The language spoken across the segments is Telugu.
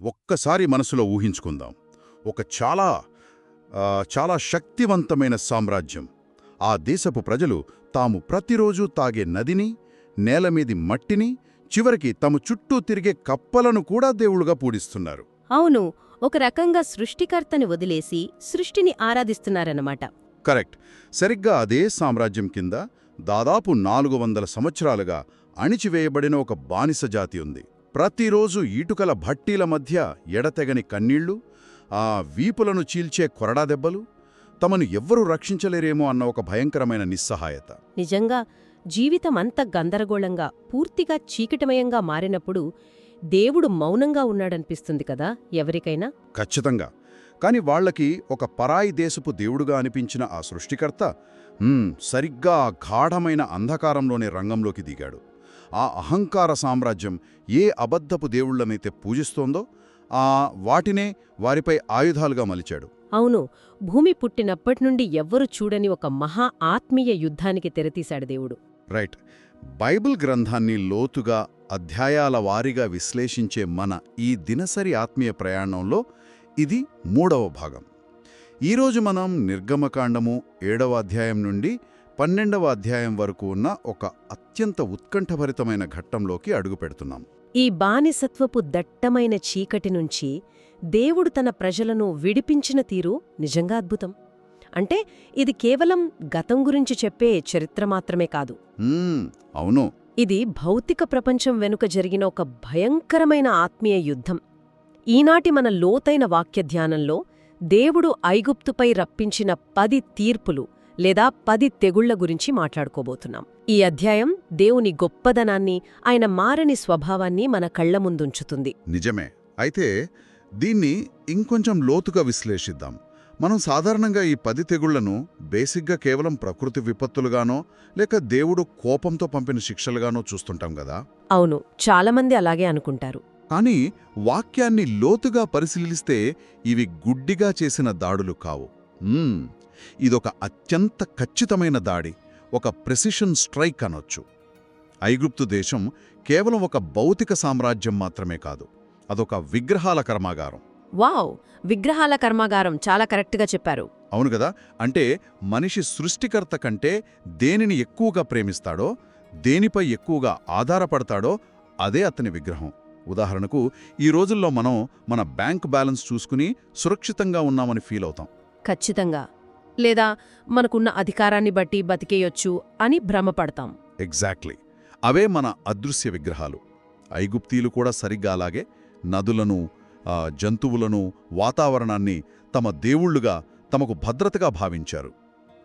ఒక్కసారి మనసులో ఊహించుకుందాం. ఒక చాలా శక్తివంతమైన సామ్రాజ్యం. ఆ దేశపు ప్రజలు తాము ప్రతిరోజూ తాగే నదిని, నేలమీది మట్టిని, చివరికి తమ చుట్టూ తిరిగే కప్పలను కూడా దేవుడుగా పూజిస్తున్నారు. అవును, ఒక రకంగా సృష్టికర్తని వదిలేసి సృష్టిని ఆరాధిస్తున్నారన్నమాట. కరెక్ట్. సరిగ్గా అదే సామ్రాజ్యం కింద దాదాపు 400 సంవత్సరాలుగా అణిచివేయబడిన ఒక బానిస జాతి ఉంది. ప్రతిరోజు ఈటుకల భట్టీల మధ్య ఎడతెగని కన్నీళ్లు, ఆ వీపులను చీల్చే కొరడా దెబ్బలు, తమను ఎవ్వరూ రక్షించలేరేమో అన్న ఒక భయంకరమైన నిస్సహాయత. నిజంగా జీవితమంత గందరగోళంగా, పూర్తిగా చీకటిమయంగా మారినప్పుడు దేవుడు మౌనంగా ఉన్నాడనిపిస్తుంది కదా ఎవరికైనా. ఖచ్చితంగా. కాని వాళ్లకి ఒక పరాయి దేశపు దేవుడుగా అనిపించిన ఆ సృష్టికర్త సరిగ్గా ఆ గాఢమైన అంధకారంలోనే రంగంలోకి దిగాడు. ఆ అహంకార సామ్రాజ్యం ఏ అబద్ధపు దేవుళ్లనైతే పూజిస్తోందో వాటినే వారిపై ఆయుధాలుగా మలిచాడు. అవును, భూమి పుట్టినప్పటినుండి ఎవ్వరూ చూడని ఒక మహా ఆత్మీయ యుద్ధానికి తెరతీశాడు దేవుడు. రైట్. బైబిల్ గ్రంథాన్ని లోతుగా అధ్యాయాల వారీగా విశ్లేషించే మన ఈ దినసరి ఆత్మీయ ప్రయాణంలో ఇది 3వ భాగం. ఈరోజు మనం నిర్గమకాండము 7వ అధ్యాయం నుండి 12వ అధ్యాయం వరకు ఉన్న ఒక అత్యంత ఉత్కంఠభరితమైన ఘట్టంలోకి అడుగుపెడుతున్నాం. ఈ బానిసత్వపు దట్టమైన చీకటి నుంచి దేవుడు తన ప్రజలను విడిపించిన తీరు నిజంగా అద్భుతం. అంటే ఇది కేవలం గతం గురించి చెప్పే చరిత్ర మాత్రమే కాదు. అవును, ఇది భౌతిక ప్రపంచం వెనుక జరిగిన ఒక భయంకరమైన ఆత్మీయ యుద్ధం. ఈనాటి మన లోతైన వాక్యధ్యానంలో దేవుడు ఐగుప్తుపై రప్పించిన 10 తీర్పులు లేదా 10 తెగుళ్ల గురించి మాట్లాడుకోబోతున్నాం. ఈ అధ్యాయం దేవుని గొప్పదనాన్ని, ఆయన మారని స్వభావాన్ని మన కళ్ల ముందుంచుతుంది. నిజమే. అయితే దీన్ని ఇంకొంచెం లోతుగా విశ్లేషిద్దాం. మనం సాధారణంగా ఈ 10 తెగుళ్లను బేసిక్గా కేవలం ప్రకృతి విపత్తులుగానో లేక దేవుడు కోపంతో పంపిన శిక్షలుగానో చూస్తుంటాం కదా. అవును, చాలామంది అలాగే అనుకుంటారు. కానీ వాక్యాన్ని లోతుగా పరిశీలిస్తే ఇవి గుడ్డిగా చేసిన దాడులు కావు. ఇదొక అత్యంత ఖచ్చితమైన దాడి, ఒక ప్రెసిషన్ స్ట్రైక్ అనొచ్చు. ఐగుప్తు దేశం కేవలం ఒక భౌతిక సామ్రాజ్యం మాత్రమే కాదు, అదొక విగ్రహాల కర్మాగారం. వావ్, విగ్రహాల కర్మాగారం, చాలా కరెక్ట్గా చెప్పారు. అవును కదా. అంటే మనిషి సృష్టికర్త కంటే దేనిని ఎక్కువగా ప్రేమిస్తాడో, దేనిపై ఎక్కువగా ఆధారపడతాడో అదే అతని విగ్రహం. ఉదాహరణకు, ఈ రోజుల్లో మనం మన బ్యాంక్ బ్యాలెన్స్ చూసుకుని సురక్షితంగా ఉన్నామని ఫీల్ అవుతాం. ఖచ్చితంగా. లేదా మనకున్న అధికారాన్ని బట్టి బతికేయొచ్చు అని భ్రమపడతాం. ఎగ్జాక్ట్లీ. అవే మన అదృశ్య విగ్రహాలు. ఐగుప్తీలు కూడా సరిగ్గా అలాగే నదులను, జంతువులను, వాతావరణాన్ని తమ దేవుళ్లుగా, తమకు భద్రతగా భావించారు.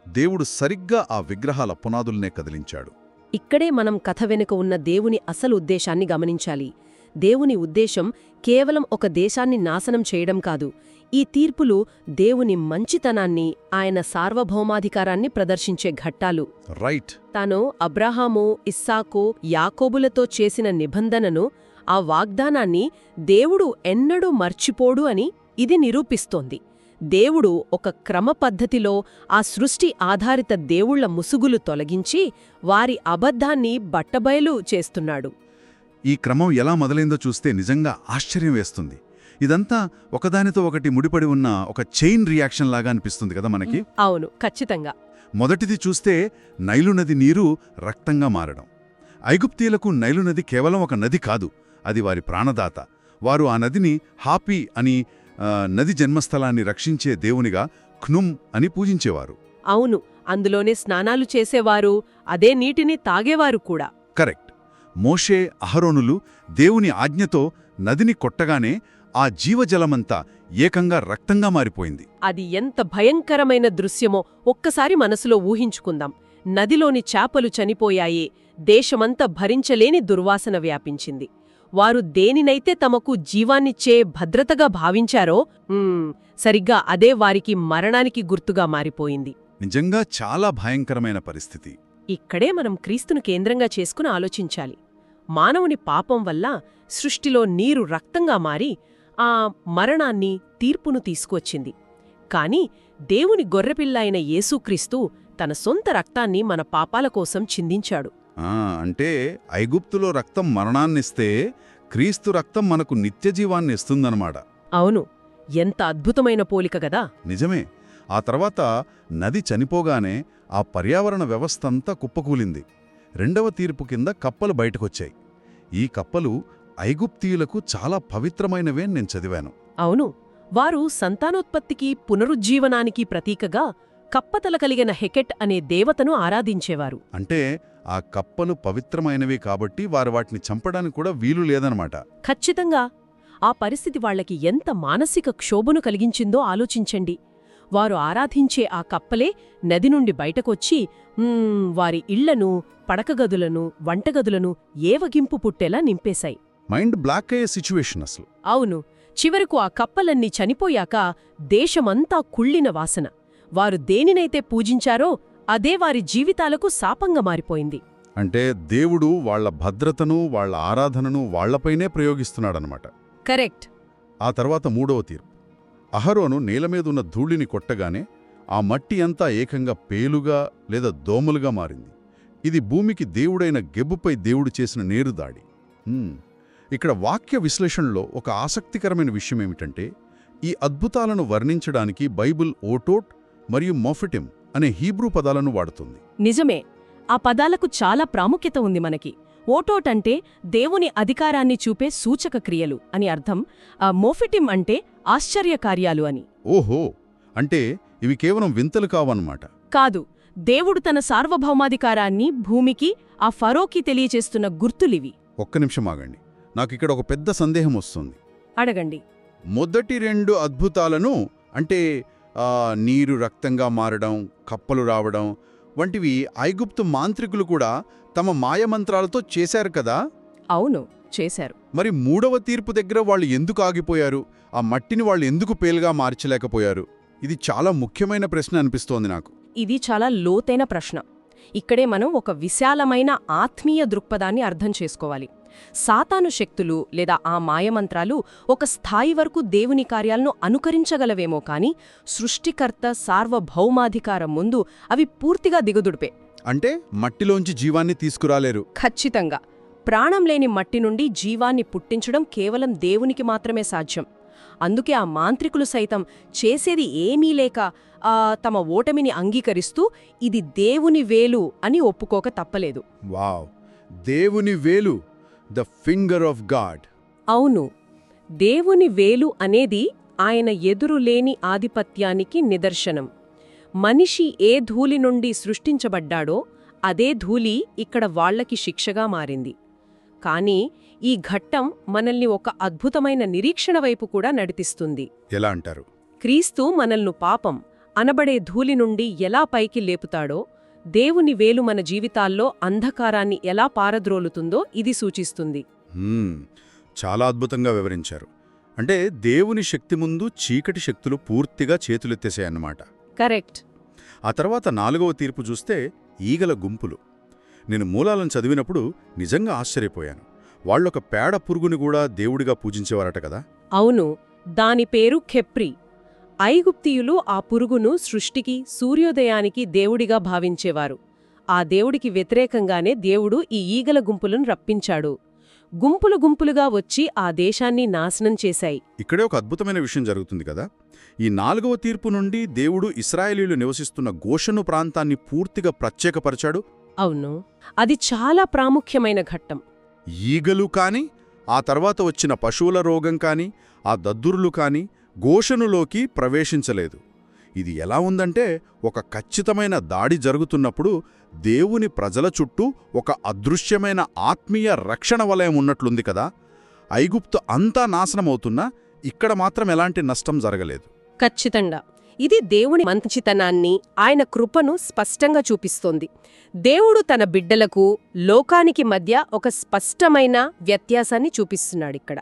దేవుడు సరిగ్గా ఆ విగ్రహాల పునాదుల్నే కదిలించాడు. ఇక్కడే మనం కథ వెనుక ఉన్న దేవుని అసలు ఉద్దేశాన్ని గమనించాలి. దేవుని ఉద్దేశం కేవలం ఒక దేశాన్ని నాశనం చేయడం కాదు. ఈ తీర్పులు దేవుని మంచితనాన్ని, ఆయన సార్వభౌమాధికారాన్ని ప్రదర్శించే ఘట్టాలు. రైట్. తాను అబ్రాహాము, ఇస్సాకు, యాకోబులతో చేసిన నిబంధనను, ఆ వాగ్దానాన్ని దేవుడు ఎన్నడూ మర్చిపోడు అని ఇది నిరూపిస్తోంది. దేవుడు ఒక క్రమపద్ధతిలో ఆ సృష్టి ఆధారిత దేవుళ్ల ముసుగులు తొలగించి వారి అబద్ధాన్ని బట్టబయలు చేస్తున్నాడు. ఈ క్రమం ఎలా మొదలైందో చూస్తే నిజంగా ఆశ్చర్యం వేస్తుంది. ఇదంతా ఒకదానితో ఒకటి ముడిపడి ఉన్న ఒక చైన్ రియాక్షన్ లాగా అనిపిస్తుంది కదా మనకి. అవును, ఖచ్చితంగా. మొదటిది చూస్తే నైలు నది నీరు రక్తంగా మారడం. ఐగుప్తీయులకు నైలు నది కేవలం ఒక నది కాదు, అది వారి ప్రాణదాత. వారు ఆ నదిని హాపీ అని, నది జన్మస్థలాన్ని రక్షించే దేవునిగా ఖునుమ్ అని పూజించేవారు. అవును, అందులోనే స్నానాలు చేసేవారు, అదే నీటిని తాగేవారు కూడా. కరెక్ట్. మోషే, అహరోనులు దేవుని ఆజ్ఞతో నదిని కొట్టగానే ఆ జీవజలమంతా ఏకంగా రక్తంగా మారిపోయింది. అది ఎంత భయంకరమైన దృశ్యమో ఒక్కసారి మనసులో ఊహించుకుందాం. నదిలోని చేపలు చనిపోయాయే, దేశమంతా భరించలేని దుర్వాసన వ్యాపించింది. వారు దేనినైతే తమకు జీవాన్నిచ్చే భద్రతగా భావించారో సరిగ్గా అదే వారికి మరణానికి గుర్తుగా మారిపోయింది. నిజంగా చాలా భయంకరమైన పరిస్థితి. ఇక్కడే మనం క్రీస్తును కేంద్రంగా చేసుకుని ఆలోచించాలి. మానవుని పాపం వల్ల సృష్టిలో నీరు రక్తంగా మారి ఆ మరణాన్ని, తీర్పును తీసుకువచ్చింది. కాని దేవుని గొర్రెపిల్ల అయిన యేసుక్రీస్తు తన సొంత రక్తాన్ని మన పాపాల కోసం చిందించాడు. అంటే ఐగుప్తులో రక్తం మరణాన్నిస్తే క్రీస్తు రక్తం మనకు నిత్యజీవాన్ని ఇస్తుందన్నమాట. అవును, ఎంత అద్భుతమైన పోలిక గదా! నిజమే. ఆ తర్వాత నది చనిపోగానే ఆ పర్యావరణ వ్యవస్థంతా కుప్పకూలింది. రెండవ తీర్పు కింద కప్పలు బయటకొచ్చాయి. ఈ కప్పలు ఐగుప్తీయులకు చాలా పవిత్రమైనవే నేను చదివాను. అవును, వారు సంతానోత్పత్తికి పునరుజ్జీవనానికి ప్రతీకగా కప్పతల కలిగిన హెకెట్ అనే దేవతను ఆరాధించేవారు. అంటే ఆ కప్పలు పవిత్రమైనవి కాబట్టి వారు వాటిని చంపడానికి కూడా వీలు లేదనమాట. ఖచ్చితంగా. ఆ పరిస్థితి వాళ్లకి ఎంత మానసిక క్షోభను కలిగించిందో ఆలోచించండి. వారు ఆరాధించే ఆ కప్పలే నది నుండి బయటకొచ్చి వారి ఇళ్లను, పడకగదులను, వంటగదులను ఏవగింపు పుట్టేలా నింపేశాయి. మైండ్ బ్లాక్ అయ్యే సిచ్యువేషన్ అసలు. అవును, చివరకు ఆ కప్పలన్నీ చనిపోయాక దేశమంతా కుళ్ళిన వాసన. వారు దేనినైతే పూజించారో అదే వారి జీవితాలకు శాపంగా మారిపోయింది. అంటే దేవుడు వాళ్ల భద్రతను, వాళ్ల ఆరాధనను వాళ్లపైనే ప్రయోగిస్తున్నాడనమాట. కరెక్ట్. ఆ తర్వాత మూడవ తీర్పు. అహరోను నేలమీదున్న ధూళిని కొట్టగానే ఆ మట్టి అంతా ఏకంగా పేలుగా లేదా దోమలుగా మారింది. ఇది భూమికి దేవుడైన గెబ్బుపై దేవుడు చేసిన నేరుదాడి. ఇక్కడ వాక్య విశ్లేషణలో ఒక ఆసక్తికరమైన విషయమేమిటంటే, ఈ అద్భుతాలను వర్ణించడానికి బైబిల్ ఓటోట్ మరియు మొఫెటిమ్ అనే హీబ్రూ పదాలను వాడుతుంది. నిజమే, ఆ పదాలకు చాలా ప్రాముఖ్యత ఉంది మనకి. ఓటోట్ అంటే దేవుని అధికారాన్ని చూపే సూచక క్రియలు అని అర్థం. ఆ మోఫిటిమ్ అంటే ఆశ్చర్యకార్యాలు అని. ఓహో, అంటే ఇవి కేవలం వింతలు కావన్నమాట. కాదు, దేవుడు తన సార్వభౌమాధికారాన్ని భూమికి, ఆ ఫరోకి తెలియచేస్తున్న గుర్తులివి. ఒక్క నిమిషం ఆగండి, నాకిక్కడ ఒక పెద్ద సందేహం వస్తుంది. అడగండి. మొదటి రెండు అద్భుతాలను, అంటే నీరు రక్తంగా మారడం, కప్పలు రావడం వంటివి ఐగుప్తు మాంత్రికులు కూడా తమ మాయమంత్రాలతో చేశారు కదా? అవును, చేశారు. మరి మూడవ తీర్పు దగ్గర వాళ్ళు ఎందుకు ఆగిపోయారు? ఆ మట్టిని వాళ్ళు ఎందుకు పేలుగా మార్చలేకపోయారు? ఇది చాలా ముఖ్యమైన ప్రశ్న అనిపిస్తోంది నాకు. ఇది చాలా లోతైన ప్రశ్న. ఇక్కడే మనం ఒక విశాలమైన ఆత్మీయ దృక్పథాన్ని అర్థం చేసుకోవాలి. సాతాను శక్తులు లేదా ఆ మాయమంత్రాలు ఒక స్థాయి వరకు దేవుని కార్యాలను అనుకరించగలవేమో కాని సృష్టికర్త సార్వభౌమాధికారం ముందు అవి పూర్తిగా దిగదుడిపే. అంటే మట్టిలోంచి జీవాన్ని తీసుకురాలేరు. ఖచ్చితంగా. ప్రాణం లేని మట్టి నుండి జీవాన్ని పుట్టించడం కేవలం దేవునికి మాత్రమే సాధ్యం. అందుకే ఆ మాంత్రికులు సైతం చేసేది ఏమీ లేక తమ ఓటమిని అంగీకరిస్తూ ఇది దేవుని వేలు అని ఒప్పుకోక తప్పలేదు. వావ్, దేవుని వేలు, ద ఫింగర్ ఆఫ్ గాడ్. అవును, దేవుని వేలు అనేది ఆయన ఎదురులేని ఆధిపత్యానికి నిదర్శనం. మనిషి ఏ ధూళి నుండి సృష్టించబడ్డాడో అదే ధూళి ఇక్కడ వాళ్లకి శిక్షగా మారింది. కానీ ఈ ఘట్టం మనల్ని ఒక అద్భుతమైన నిరీక్షణ వైపు కూడా నడిపిస్తుంది. ఎలా అంటారు? క్రీస్తు మనల్ని పాపం అనబడే ధూళి నుండి ఎలా పైకి లేపుతాడో, దేవుని వేలు మన జీవితాల్లో అంధకారాన్ని ఎలా పారద్రోలుతుందో ఇది సూచిస్తుంది. చాలా అద్భుతంగా వివరించారు. అంటే దేవుని శక్తి ముందు చీకటి శక్తులు పూర్తిగా చేతులెత్తేసాయన్నమాట. కరెక్ట్. ఆ తర్వాత నాలుగవ తీర్పు చూస్తే ఈగల గుంపులు. నేను మూలాలను చదివినప్పుడు నిజంగా ఆశ్చర్యపోయాను. వాళ్ళొక పేడ పురుగుని కూడా దేవుడిగా పూజించేవారట కదా? అవును, దాని పేరు ఖెప్రి. ఐగుప్తీయులు ఆ పురుగును సృష్టికి, సూర్యోదయానికి దేవుడిగా భావించేవారు. ఆ దేవుడికి వ్యతిరేకంగానే దేవుడు ఈ ఈగల గుంపులను రప్పించాడు. గుంపులు గుంపులుగా వచ్చి ఆ దేశాన్ని నాశనం చేశాయి. ఇక్కడే ఒక అద్భుతమైన విషయం జరుగుతుంది కదా. ఈ నాలుగవ తీర్పు నుండి దేవుడు ఇశ్రాయేలీయులు నివసిస్తున్న గోషను ప్రాంతాన్ని పూర్తిగా ప్రత్యేకపరచాడు. అవును, అది చాలా ప్రాముఖ్యమైన ఘట్టం. ఈగలు కాని, ఆ తర్వాత వచ్చిన పశువుల రోగం కాని, ఆ దద్దురులు కాని గోషనులోకి ప్రవేశించలేదు. ఇది ఎలా ఉందంటే, ఒక ఖచ్చితమైన దాడి జరుగుతున్నప్పుడు దేవుని ప్రజల చుట్టూ ఒక అదృశ్యమైన ఆత్మీయ రక్షణ వలయం ఉన్నట్లుంది కదా. ఐగుప్తు అంతా నాశనమవుతున్నా ఇక్కడ మాత్రం ఎలాంటి నష్టం జరగలేదు. ఖచ్చితంగా. ఇది దేవుని మంచితనాన్ని, ఆయన కృపను స్పష్టంగా చూపిస్తోంది. దేవుడు తన బిడ్డలకు, లోకానికి మధ్య ఒక స్పష్టమైన వ్యత్యాసాన్ని చూపిస్తున్నాడిక్కడ.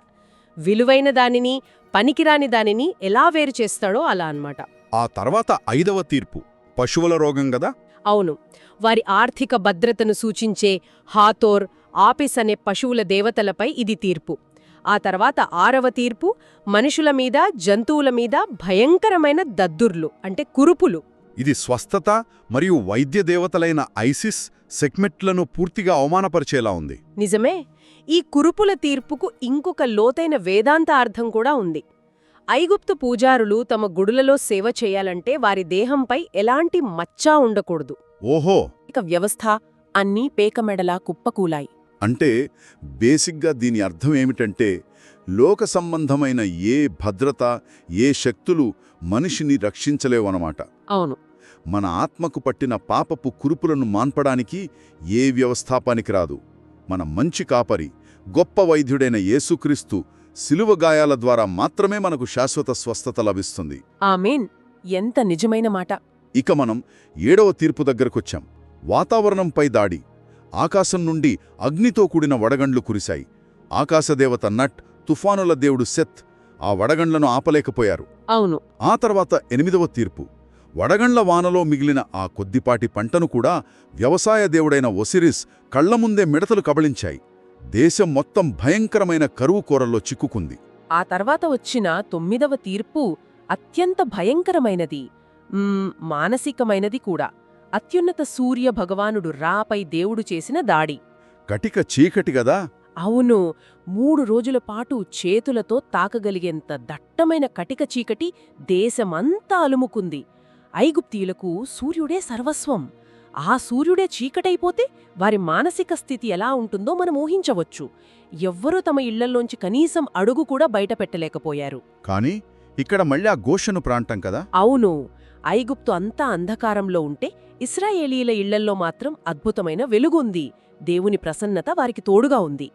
విలువైన దానిని, పనికిరాని దానిని ఎలా వేరు చేస్తాడో అలా అన్నమాట. ఆ తర్వాత ఐదవ తీర్పు పశువుల రోగం గదా? అవును, వారి ఆర్థిక భద్రతను సూచించే హాతోర్, ఆపిస్ అనే పశువుల దేవతలపై ఇది తీర్పు. ఆ తర్వాత ఆరవ తీర్పు మనుషుల మీద, జంతువుల మీద భయంకరమైన దద్దుర్లు అంటే కురుపులు. ఇది స్వస్థత మరియు వైద్య దేవతలైన ఐసిస్, సెక్మెట్లను పూర్తిగా అవమానపరిచేలా ఉంది. నిజమే. ఈ కురుపుల తీర్పుకు ఇంకొక లోతైన వేదాంత అర్థం కూడా ఉంది. ఐగుప్తు పూజారులు తమ గుడులలో సేవ చేయాలంటే వారి దేహంపై ఎలాంటి మచ్చా ఉండకూడదు. ఓహో! ఇక వ్యవస్థ అన్నీ పేకమెడలా కుప్పకూలాయి. అంటే బేసిక్గా దీని అర్థం ఏమిటంటే లోక సంబంధమైన ఏ భద్రత, ఏ శక్తులు మనిషిని రక్షించలేవన్నమాట. అవును. మన ఆత్మకు పట్టిన పాపపు కురుపులను మాన్పడానికి ఏ వ్యవస్థ పనికిరాదు. మన మంచి కాపరి, గొప్ప వైద్యుడైన యేసుక్రీస్తు శిలువ గాయాల ద్వారా మాత్రమే మనకు శాశ్వత స్వస్థత లభిస్తుంది. ఆమేన్. ఎంత నిజమైన మాట. ఇక మనం 7వ తీర్పు దగ్గరకొచ్చాం. వాతావరణంపై దాడి. ఆకాశం నుండి అగ్నితో కూడిన వడగండ్లు కురిశాయి. ఆకాశదేవత నట్, తుఫానుల దేవుడు సెత్ ఆ వడగండ్లను ఆపలేకపోయారు. అవును. ఆ తర్వాత 8వ తీర్పు. వడగండ్ల వానలో మిగిలిన ఆ కొద్దిపాటి పంటను కూడా వ్యవసాయ దేవుడైన ఒసిరిస్ కళ్లముందే మిడతలు కబళించాయి. దేశం మొత్తం భయంకరమైన కరువు కోరల్లో చిక్కుకుంది. ఆ తర్వాత వచ్చిన 9వ తీర్పు అత్యంత భయంకరమైనది, మానసికమైనది కూడా. అత్యున్నత సూర్య భగవానుడు రాపై దేవుడు చేసిన దాడి. కటిక చీకటి గదా. అవును. 3 రోజుల పాటు చేతులతో తాకగలిగేంత దట్టమైన కటిక చీకటి దేశమంతా అలుముకుంది. ఐగుప్తీయులకు సూర్యుడే సర్వస్వం. ఆ సూర్యుడే చీకటైపోతే వారి మానసిక స్థితి ఎలా ఉంటుందో మనం ఊహించవచ్చు. ఎవ్వరూ తమ ఇళ్లల్లోంచి కనీసం అడుగు కూడా బయట పెట్టలేకపోయారు. కాని ఇక్కడ మళ్ళీ ఆ గోషను ప్రాంతం కదా. అవును. ఐగుప్తు అంతా అంధకారంలో ఉంటే ఇశ్రాయేలీల ఇళ్లల్లో మాత్రం అద్భుతమైన వెలుగుంది. దేవుని ప్రసన్నత వారికి తోడుగా ఉంది.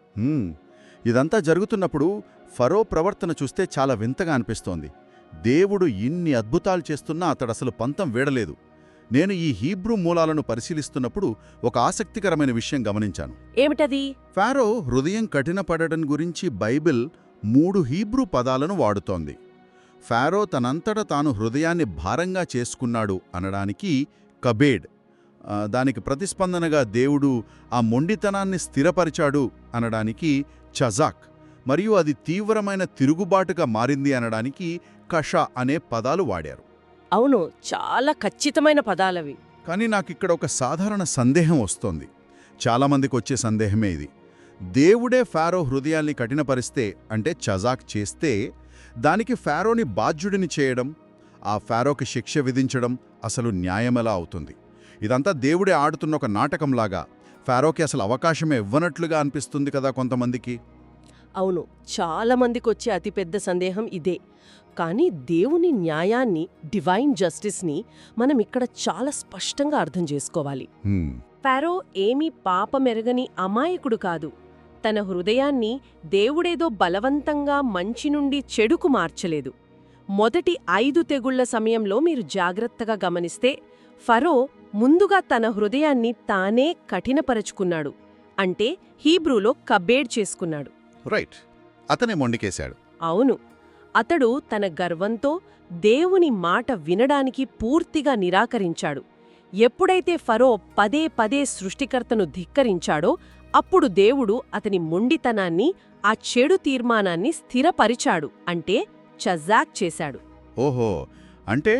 ఇదంతా జరుగుతున్నప్పుడు ఫరో ప్రవర్తన చూస్తే చాలా వింతగా అనిపిస్తోంది. దేవుడు ఇన్ని అద్భుతాలు చేస్తున్నా అతడసలు పంతం వీడలేదు. నేను ఈ హీబ్రూ మూలాలను పరిశీలిస్తున్నప్పుడు ఒక ఆసక్తికరమైన విషయం గమనించాను. ఏమిటది? ఫారో హృదయం కఠినపడడం గురించి బైబిల్ 3 హీబ్రూ పదాలను వాడుతోంది. ఫారో తనంతట తాను హృదయాన్ని భారంగా చేసుకున్నాడు అనడానికి కబేడ్, దానికి ప్రతిస్పందనగా దేవుడు ఆ మొండితనాన్ని స్థిరపరిచాడు అనడానికి చజాక్, మరియు అది తీవ్రమైన తిరుగుబాటుగా మారింది అనడానికి కషా అనే పదాలు వాడారు. అవును, చాలా ఖచ్చితమైన పదాలవి. కానీ నాకిక్కడ ఒక సాధారణ సందేహం వస్తోంది. చాలామందికి వచ్చే సందేహమే ఇది. దేవుడే ఫారో హృదయాల్ని కఠినపరిస్తే, అంటే చజాక్ చేస్తే, దానికి ఫారోని బాధ్యుడిని చేయడం, ఆ ఫారోకి శిక్ష విధించడం అసలు న్యాయమెలా అవుతుంది? ఇదంతా దేవుడే ఆడుతున్న ఒక నాటకంలాగా, ఫారోకి అసలు అవకాశమే ఇవ్వనట్లుగా అనిపిస్తుంది కదా కొంతమందికి. అవును, చాలా మందికొచ్చే అతిపెద్ద సందేహం ఇదే. కానీ దేవుని న్యాయాన్ని, డివైన్ జస్టిస్ని మనం ఇక్కడ చాలా స్పష్టంగా అర్థం చేసుకోవాలి. ఫారో ఏమీ పాపమెరగని అమాయకుడు కాదు. తన హృదయాన్ని దేవుడేదో బలవంతంగా మంచి నుండి చెడుకు మార్చలేదు. మొదటి 5 తెగుళ్ల సమయంలో మీరు జాగ్రత్తగా గమనిస్తే ఫరో ముందుగా తన హృదయాన్ని తానే కఠినపరచుకున్నాడు. అంటే హీబ్రూలో కబేడ్ చేసుకున్నాడు. రైట్, అతనే మొండికేశాడు. అవును, అతడు తన గర్వంతో దేవుని మాట వినడానికి పూర్తిగా నిరాకరించాడు. ఎప్పుడైతే ఫరో పదే పదే సృష్టికర్తను ధిక్కరించాడో అప్పుడు దేవుడు అతని మొండితనాన్ని, ఆ చెడు తీర్మానాన్ని స్థిరపరిచాడు, అంటే చజాక్ చేశాడు. ఓహో, అంటే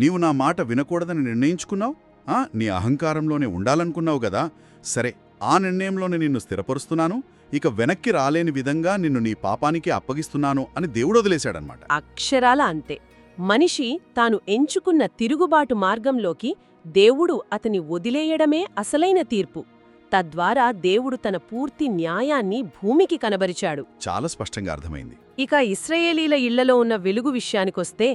నీవు నా మాట వినకూడదని నిర్ణయించుకున్నావు, నీ అహంకారంలోనే ఉండాలనుకున్నావు గదా. సరే, ఆ నిర్ణయంలోనే నిన్ను స్థిరపరుస్తున్నాను, ఇక వెనక్కి రాలేని విధంగా నిన్ను నీ పాపానికి అప్పగిస్తున్నాను అని దేవుడు వదిలేశాడనమాట. అక్షరాల అంతే. మనిషి తాను ఎంచుకున్న తిరుగుబాటు మార్గంలోకి దేవుడు అతని వదిలేయడమే అసలైన తీర్పు. తద్వారా దేవుడు తన పూర్తి న్యాయాన్ని భూమికి కనబరిచాడు. చాలా స్పష్టంగా అర్థమైంది. ఇక ఇశ్రాయేలీల ఇళ్లలో ఉన్న వెలుగు విషయానికొస్తే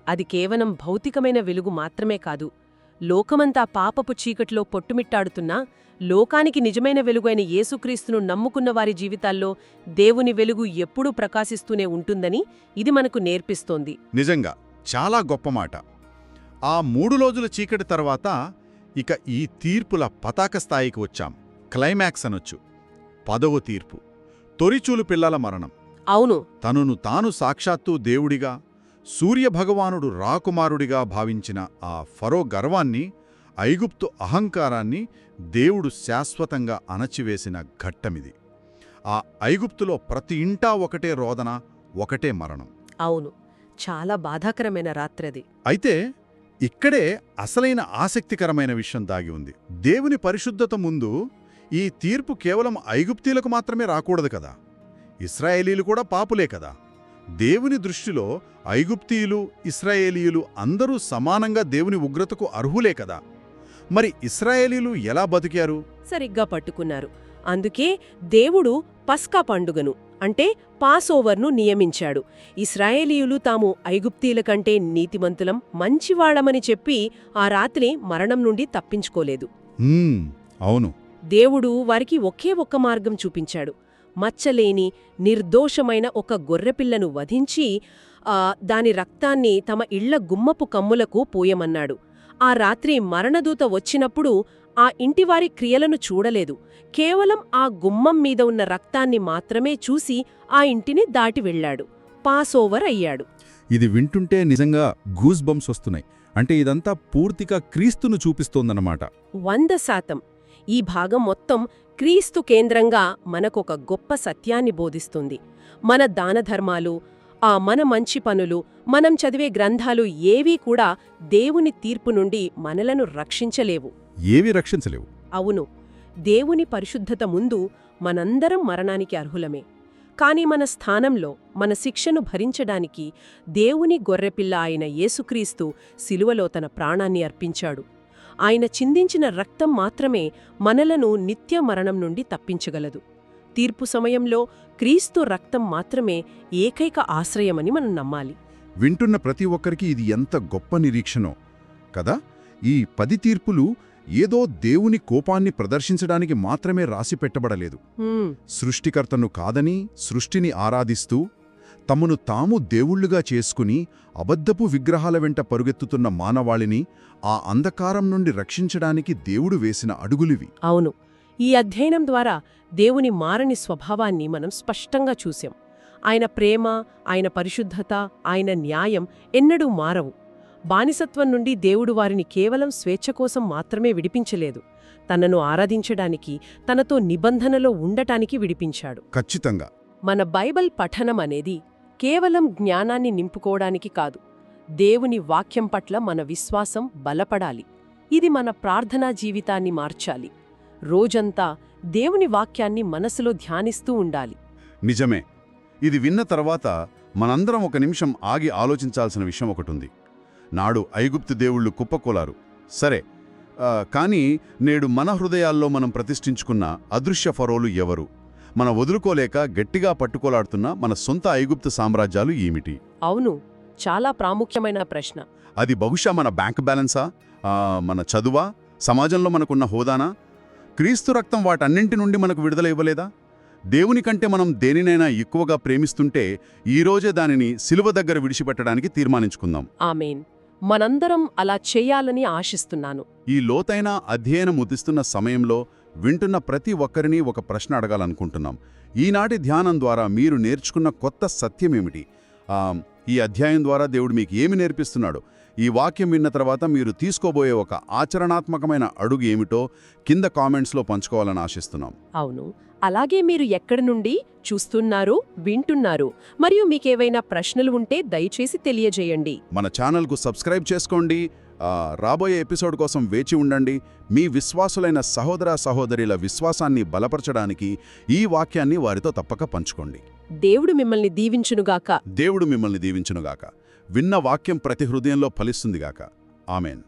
అది కేవలం భౌతికమైన వెలుగు మాత్రమే కాదు. లోకమంతా పాపపు చీకటిలో పొట్టుమిట్టాడుతున్నా లోకానికి నిజమైన వెలుగైన యేసుక్రీస్తును నమ్ముకున్న వారి జీవితాల్లో దేవుని వెలుగు ఎప్పుడూ ప్రకాశిస్తూనే ఉంటుందని ఇది మనకు నేర్పిస్తోంది. నిజంగా చాలా గొప్ప మాట. ఆ 3 రోజుల చీకటి తర్వాత ఇక ఈ తీర్పుల పతాక స్థాయికి వచ్చాం. క్లైమాక్స్ అనొచ్చు. 10వ తీర్పు, తొరిచూలు పిల్లల మరణం. అవును, తనను తాను సాక్షాత్తూ దేవుడిగా, సూర్యభగవానుడు రాకుమారుడిగా భావించిన ఆ ఫరో గర్వాన్ని, ఐగుప్తు అహంకారాన్ని దేవుడు శాశ్వతంగా అణచివేసిన ఘట్టమిది. ఆ ఐగుప్తులో ప్రతి ఇంటా ఒకటే రోదన, ఒకటే మరణం. అవును, చాలా బాధాకరమైన రాత్రది. అయితే ఇక్కడే అసలైన ఆసక్తికరమైన విషయం దాగి ఉంది. దేవుని పరిశుద్ధత ముందు ఈ తీర్పు కేవలం ఐగుప్తీలకు మాత్రమే రాకూడదు కదా. ఇశ్రాయేలీలు కూడా పాపులే కదా. దేవుని దృష్టిలో ఐగుప్తీయులు, ఇశ్రాయేలీయులు అందరూ సమానంగా దేవుని ఉగ్రతకు అర్హులే కదా. మరి ఇశ్రాయేలీలు ఎలా బతికారు? సరిగ్గా పట్టుకున్నారు. అందుకే దేవుడు పస్కా పండుగను అంటే పాసోవర్ను నియమించాడు. ఇశ్రాయేలీయులు తాము ఐగుప్తీల కంటే నీతిమంతులం, మంచివాళ్లమని చెప్పి ఆ రాత్రి మరణం నుండి తప్పించుకోలేదు. అవును. దేవుడు వారికి ఒకే ఒక్క మార్గం చూపించాడు. మచ్చలేని నిర్దోషమైన ఒక గొర్రెపిల్లను వధించి దాని రక్తాన్ని తమ ఇళ్ల గుమ్మపు కమ్ములకు పోయమన్నాడు. ఆ రాత్రి మరణదూత వచ్చినప్పుడు ఆ ఇంటివారి క్రియలను చూడలేదు. కేవలం ఆ గుమ్మం మీద ఉన్న రక్తాన్ని మాత్రమే చూసి ఆ ఇంటిని దాటి వెళ్లాడు. పాసోవర్ అయ్యాడు. ఇది వింటుంటే నిజంగా గూస్ బంప్స్ వస్తున్నాయి. అంటే ఇదంతా పూర్తిగా క్రీస్తును చూపిస్తోందన్నమాట. 100%. ఈ భాగం మొత్తం క్రీస్తు కేంద్రంగా మనకొక గొప్ప సత్యాన్ని బోధిస్తుంది. మన దానధర్మాలు, మన మంచి పనులు, మనం చదివే గ్రంథాలు ఏవీ కూడా దేవుని తీర్పు నుండి మనలను రక్షించలేవు. ఏవీ రక్షించలేవు. అవును, దేవుని పరిశుద్ధత ముందు మనందరం మరణానికి అర్హులమే. కాని మన స్థానంలో మన శిక్షను భరించడానికి దేవుని గొర్రెపిల్ల అయిన యేసుక్రీస్తు శిలువలో తన ప్రాణాన్ని అర్పించాడు. ఆయన చిందించిన రక్తం మాత్రమే మనలను నిత్య మరణం నుండి తప్పించగలదు. తీర్పు సమయంలో క్రీస్తు రక్తం మాత్రమే ఏకైక ఆశ్రయమని మనం నమ్మాలి. వింటున్న ప్రతి ఒక్కరికి ఇది ఎంత గొప్ప నిరీక్షణో కదా. ఈ 10 తీర్పులు ఏదో దేవుని కోపాన్ని ప్రదర్శించడానికి మాత్రమే రాసిపెట్టబడలేదు. సృష్టికర్తను కాదని సృష్టిని ఆరాధిస్తూ తమను తాము దేవుళ్లుగా చేసుకుని అబద్ధపు విగ్రహాల వెంట పరుగెత్తుతున్న మానవాళిని ఆ అంధకారం నుండి రక్షించడానికి దేవుడు వేసిన అడుగులివి. అవును, ఈ అధ్యయనం ద్వారా దేవుని మారని స్వభావాన్ని మనం స్పష్టంగా చూశాం. ఆయన ప్రేమ, ఆయన పరిశుద్ధత, ఆయన న్యాయం ఎన్నడూ మారవు. బానిసత్వం నుండి దేవుడు వారిని కేవలం స్వేచ్ఛ కోసం మాత్రమే విడిపించలేదు, తనను ఆరాధించడానికి, తనతో నిబంధనలో ఉండటానికి విడిపించాడు. ఖచ్చితంగా. మన బైబిల్ పఠనం అనేది కేవలం జ్ఞానాన్ని నింపుకోవడానికి కాదు, దేవుని వాక్యం పట్ల మన విశ్వాసం బలపడాలి. ఇది మన ప్రార్థనా జీవితాన్ని మార్చాలి. రోజంతా దేవుని వాక్యాన్ని మనసులో ధ్యానిస్తూ ఉండాలి. నిజమే. ఇది విన్న తర్వాత మనందరం ఒక నిమిషం ఆగి ఆలోచించాల్సిన విషయం ఒకటుంది. నాడు ఐగుప్తు దేవుళ్ళు కుప్పకూలారు, సరే, కానీ నేడు మన హృదయాల్లో మనం ప్రతిష్ఠించుకున్న అదృశ్య ఫరోలు ఎవరు? మన వదులుకోలేక గట్టిగా పట్టుకోలాడుతున్న మన సొంత ఐగుప్తు సామ్రాజ్యాలు ఏమిటి? అవును, చాలా ప్రాముఖ్యమైన ప్రశ్న. అది బహుశా మన బ్యాంక్ బ్యాలెన్సా, మన చదువా, సమాజంలో మనకున్న హోదానా? క్రీస్తు రక్తం వాటన్నింటి నుండి మనకు విడుదల ఇవ్వలేదా? దేవుని కంటే మనం దేనినైనా ఎక్కువగా ప్రేమిస్తుంటే ఈరోజే దానిని శిలువ దగ్గర విడిచిపెట్టడానికి తీర్మానించుకుందాం. ఆమేన్. మనందరం అలా చేయాలని ఆశిస్తున్నాను. ఈ లోతైన అధ్యయనం ముదిస్తున్న సమయంలో వింటున్న ప్రతి ఒక్కరినీ ఒక ప్రశ్న అడగాలనుకుంటున్నాం. ఈనాటి ధ్యానం ద్వారా మీరు నేర్చుకున్న కొత్త సత్యమేమిటి? ఈ అధ్యాయం ద్వారా దేవుడు మీకు ఏమి నేర్పిస్తున్నాడు? ఈ వాక్యం విన్న తర్వాత మీరు తీసుకోబోయే ఒక ఆచరణాత్మకమైన అడుగు ఏమిటో కింద కామెంట్స్లో పంచుకోవాలని ఆశిస్తున్నాం. అవును, అలాగే మీరు ఎక్కడి నుండి చూస్తున్నారు, వింటున్నారు, మరియు మీకేవైనా ప్రశ్నలు ఉంటే దయచేసి తెలియజేయండి. మన ఛానల్కు సబ్స్క్రైబ్ చేసుకోండి. రాబోయే ఎపిసోడ్ కోసం వేచి ఉండండి. మీ విశ్వాసులైన సహోదర సహోదరుల విశ్వాసాన్ని బలపరచడానికి ఈ వాక్యాన్ని వారితో తప్పక పంచుకోండి. దేవుడు మిమ్మల్ని దీవించునుగాక. దేవుడు మిమ్మల్ని దీవించునుగాక. విన్న వాక్యం ప్రతి హృదయంలో ఫలిస్తుందిగాక. ఆమెన్.